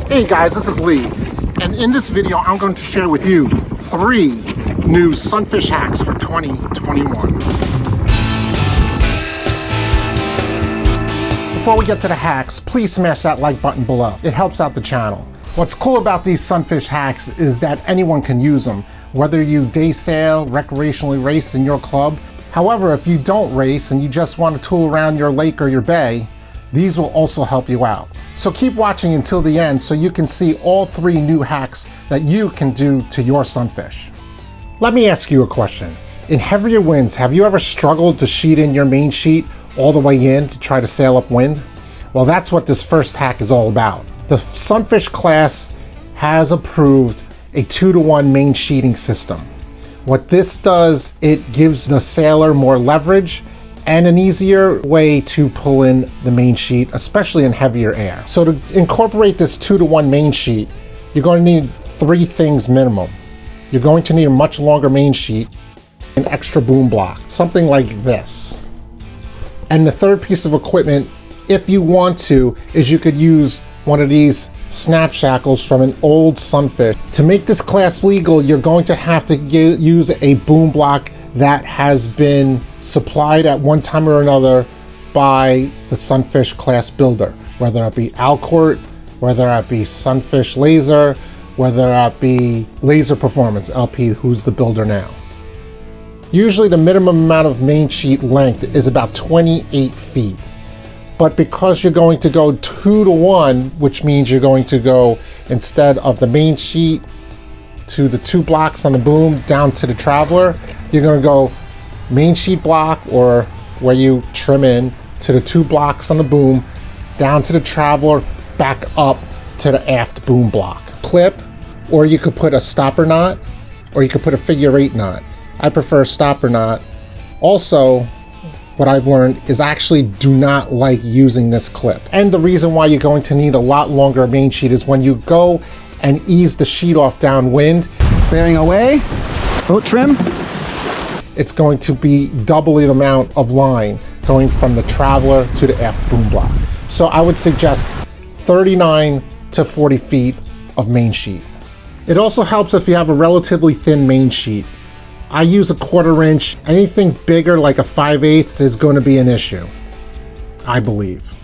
Hey guys, this is Lee, and in this video I'm going to share with you 3 new sunfish hacks for 2021. Before we get to the hacks, please smash that like button below. It helps out the channel. What's cool about these sunfish hacks is that anyone can use them, whether you day sail, recreationally race in your club. However, if you don't race and you just want to tool around your lake or your bay, these will also help you out. So keep watching until the end so you can see all 3 new hacks that you can do to your sunfish. Let me ask you a question. In heavier winds, have you ever struggled to sheet in your main sheet all the way in to try to sail upwind? Well, that's what this first hack is all about. The Sunfish class has approved a 2-to-1 main sheeting system. What this does, it gives the sailor more leverage and an easier way to pull in the main sheet, especially in heavier air. So to incorporate this 2-to-1 main sheet, you're going to need 3 things minimum. You're going to need a much longer main sheet, an extra boom block, something like this. And the third piece of equipment, if you want to, is you could use one of these snap shackles from an old sunfish. To make this class legal, you're going to have to use a boom block that has been supplied at one time or another by the Sunfish class builder, whether it be Alcourt, whether it be Sunfish Laser, whether it be Laser Performance, LP, who's the builder now. Usually the minimum amount of main sheet length is about 28 feet. But because you're going to go 2-to-1, which means you're going to go, instead of the main sheet to the 2 blocks on the boom down to the traveler, you're going to go main sheet block, or where you trim in, to the 2 blocks on the boom, down to the traveler, back up to the aft boom block. Clip, or you could put a stopper knot, or you could put a figure-8 knot. I prefer a stopper knot. Also, what I've learned is I actually do not like using this clip. And the reason why you're going to need a lot longer main sheet is when you go and ease the sheet off downwind. Bearing away, boat trim. It's going to be double the amount of line going from the traveler to the aft boom block. So I would suggest 39 to 40 feet of main sheet. It also helps if you have a relatively thin main sheet. I use a 1/4 inch. Anything bigger like a 5/8 is going to be an issue, I believe.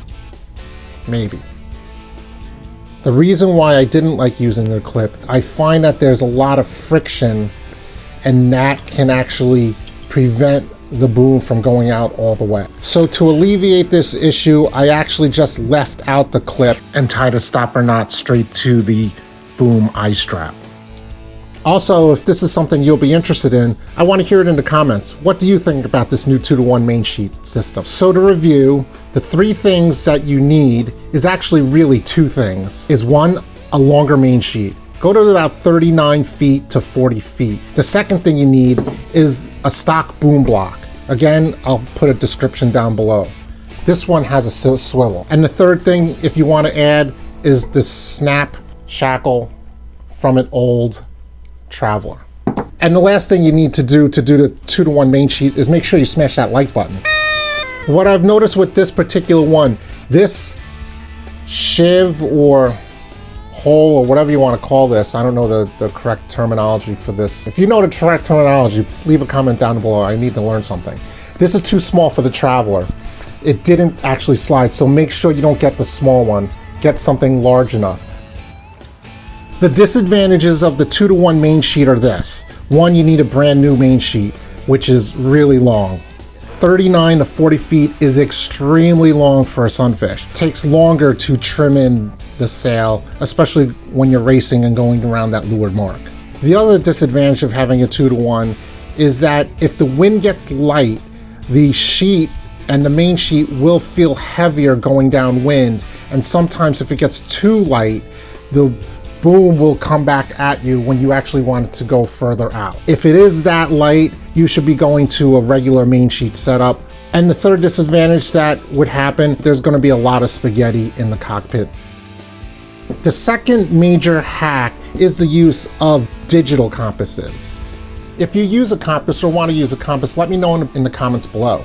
Maybe. The reason why I didn't like using the clip, I find that there's a lot of friction, and that can actually prevent the boom from going out all the way. So to alleviate this issue, I actually just left out the clip and tied a stopper knot straight to the boom eye strap. Also, if this is something you'll be interested in, I want to hear it in the comments. What do you think about this new 2-to-1 main sheet system? So to review, the 3 things that you need is actually really 2 things. Is 1, a longer main sheet. Go to about 39 feet to 40 feet. The second thing you need is a stock boom block. Again, I'll put a description down below. This one has a swivel. And the third thing, if you want to add, is this snap shackle from an old traveler. And the last thing you need to do the 2-to-1 main sheet is make sure you smash that like button. What I've noticed with this particular one, this shiv or hole or whatever you want to call this, I don't know the correct terminology for this. If you know the correct terminology, leave a comment down below. I need to learn something. This is too small for the traveler. It didn't actually slide, so make sure you don't get the small one. Get something large enough. The disadvantages of the 2-to-1 main sheet are this. 1, you need a brand new main sheet, which is really long. 39 to 40 feet is extremely long for a sunfish. It takes longer to trim in the sail, especially when you're racing and going around that leeward mark. The other disadvantage of having a 2-to-1 is that if the wind gets light, the sheet and the main sheet will feel heavier going downwind, and sometimes if it gets too light, the boom will come back at you when you actually want it to go further out. If it is that light, you should be going to a regular main sheet setup. And the third disadvantage that would happen, there's going to be a lot of spaghetti in the cockpit. The second major hack is the use of digital compasses. If you use a compass or want to use a compass, let me know in the comments below.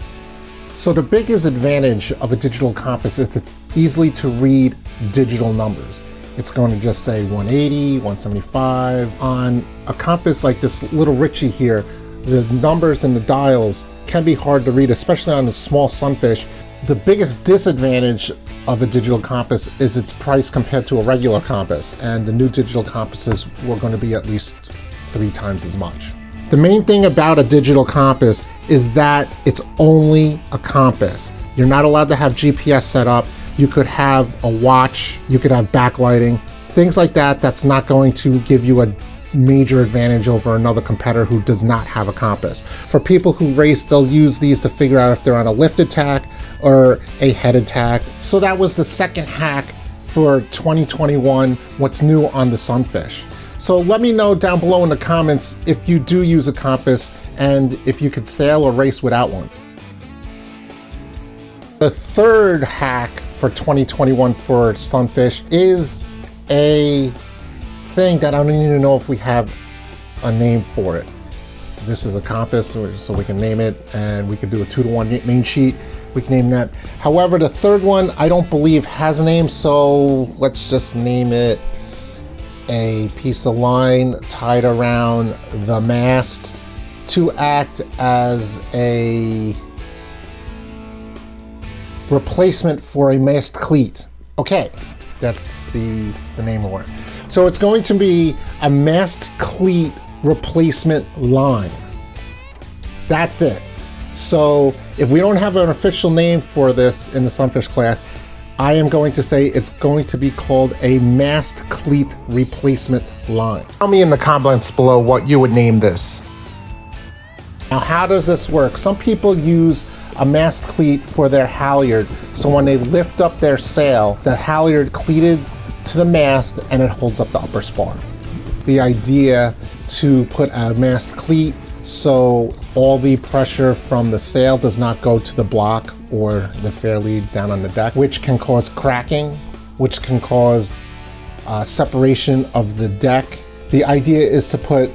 So the biggest advantage of a digital compass is it's easily to read digital numbers. It's going to just say 180, 175. On a compass like this little Richie here, the numbers and the dials can be hard to read, especially on the small Sunfish. The biggest disadvantage of a digital compass is its price compared to a regular compass, and the new digital compasses were going to be at least 3 times as much. The main thing about a digital compass is that it's only a compass. You're not allowed to have GPS set up. You could have a watch, you could have backlighting, things like that. That's not going to give you a major advantage over another competitor who does not have a compass. For people who race, they'll use these to figure out if they're on a lifted tack or a headed tack. So that was the second hack for 2021, what's new on the Sunfish. So let me know down below in the comments if you do use a compass and if you could sail or race without one. The third hack for 2021 for Sunfish is a thing that I don't even know if we have a name for it. This is a compass, so we can name it, and we could do a 2-to-1 Mainsheet. We can name that. However, the third one I don't believe has a name, so let's just name it a piece of line tied around the mast to act as a replacement for a Mast-Cleat. Okay, that's the name of it. So it's going to be a Mast-Cleat replacement line. That's it. So if we don't have an official name for this in the Sunfish class, I am going to say it's going to be called a Mast-Cleat replacement line. Tell me in the comments below what you would name this. Now, how does this work? Some people use a Mast-Cleat for their halyard, so when they lift up their sail, the halyard cleated to the mast and it holds up the upper spar. The idea to put a Mast-Cleat so all the pressure from the sail does not go to the block or the fairlead down on the deck, which can cause cracking, which can cause separation of the deck. The idea is to put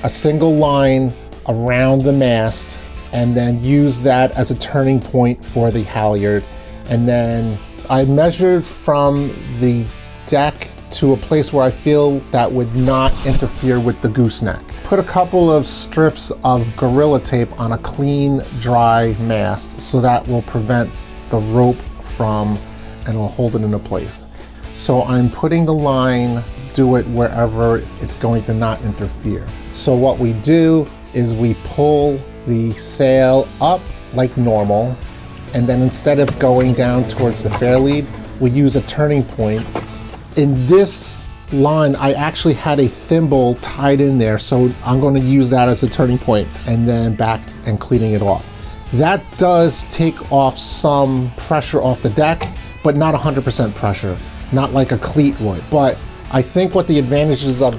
a single line around the mast and then use that as a turning point for the halyard. And then I measured from the deck to a place where I feel that would not interfere with the gooseneck. Put a couple of strips of Gorilla Tape on a clean, dry mast so that will prevent the rope from, and it'll hold it into place. So I'm putting the line, do it wherever it's going to not interfere. So what we do is we pull the sail up like normal, and then instead of going down towards the fairlead, we use a turning point. In this line, I actually had a thimble tied in there, so I'm going to use that as a turning point and then back and cleaning it off. That does take off some pressure off the deck, but not 100% pressure, not like a cleat would. But I think what the advantages of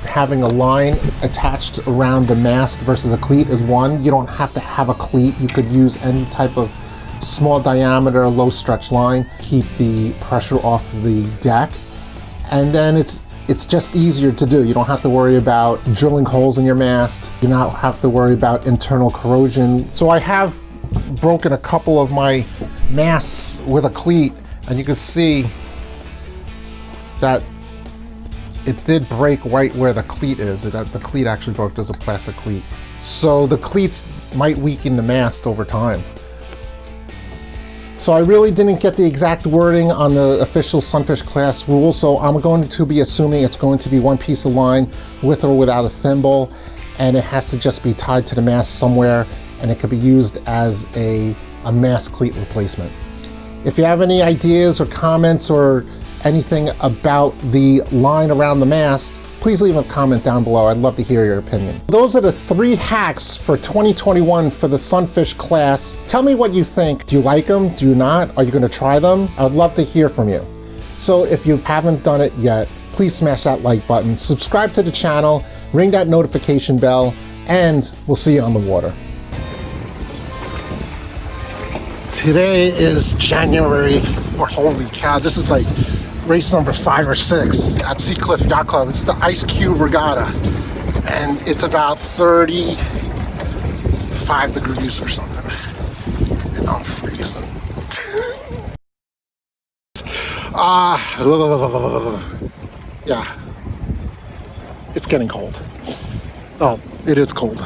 having a line attached around the mast versus a cleat is, one, you don't have to have a cleat. You could use any type of small diameter, low stretch line, keep the pressure off the deck. And then it's just easier to do. You don't have to worry about drilling holes in your mast. You don't have to worry about internal corrosion. So I have broken a couple of my masts with a cleat, and you can see that it did break right where the cleat is. The cleat actually broke. There's a plastic cleat. So the cleats might weaken the mast over time. So I really didn't get the exact wording on the official Sunfish class rule, so I'm going to be assuming it's going to be one piece of line with or without a thimble, and it has to just be tied to the mast somewhere, and it could be used as a Mast-Cleat replacement. If you have any ideas or comments or anything about the line around the mast, please leave a comment down below. I'd love to hear your opinion. Those are the 3 hacks for 2021 for the Sunfish class. Tell me what you think. Do you like them? Do you not? Are you going to try them? I would love to hear from you. So if you haven't done it yet, please smash that like button, subscribe to the channel, ring that notification bell, and we'll see you on the water. Today is January 4th. Holy cow, this is like race number 5 or 6 at Seacliff Yacht Club. It's the Ice Cube Regatta, and it's about 35 degrees or something, and I'm freezing. Yeah. It's getting cold. Oh, it is cold.